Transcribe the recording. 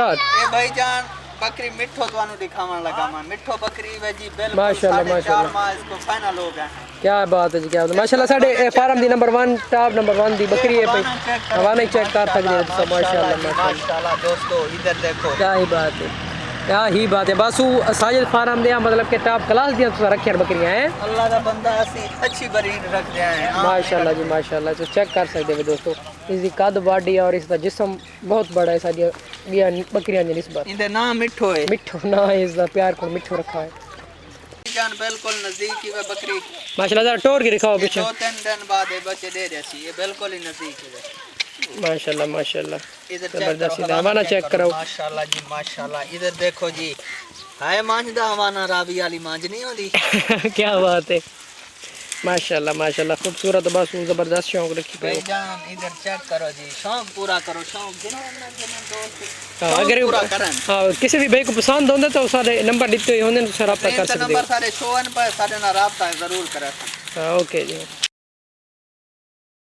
ये भाईजान बकरी मिठो तो दिखावन लगा मैं मिठो बकरी वे जी बिल्कुल माशाल्लाह माशाल्लाह माह इसको फाइनल हो गया। क्या बात है जी, क्या बात है। माशाल्लाह साडे farm the number 1 top number 1 दी बकरी है भाई, हवाना चेक कर सकते हो तो माशाल्लाह माशाल्लाह दोस्तों इधर देखो क्या ही बात है, क्या ही बात है। बस वो साजिद फार्म दे मतलब के टॉप क्लास दी तो रखे बकरियां हैं। अल्लाह दा बंदा ऐसी अच्छी ब्रीड रख दिया है माशाल्लाह जी माशाल्लाह। तो चेक कर सकते हो दोस्तों इसकी कद बॉडी और इसका जिस्म बहुत बड़ा है सारी बकरियां की निस्बत। इनका नाम मिठो है, मिठो ना है इसका, प्यार को मिठो रखा है जान बिल्कुल नजदीक ही वे बकरी माशाल्लाह। जरा टोर के दिखाओ पीछे। 2-3 दिन बाद ये बच्चे दे देसी, ये बिल्कुल ही नजदीक है माशाल्लाह माशाल्लाह। इधर जबरदस्त हवाना चेक करो माशाल्लाह जी माशाल्लाह। इधर देखो जी हाय मांझदा हवाना रावी वाली मांझ नहीं होती क्या बात है माशाल्लाह माशाल्लाह। खूबसूरत बस जबरदस्त शौक रखी पे भाईजान इधर चेक करो जी, शौक पूरा करो शौक दोस्त। अगर पूरा करें हाँ किसी भी भाई को पसंद होंगे तो सारे नंबर दिते हुए होंगे तो सर आप कर सकते हो। नंबर सारे शो पर सारे ना राब्ता जरूर करें। हाँ ओके जी।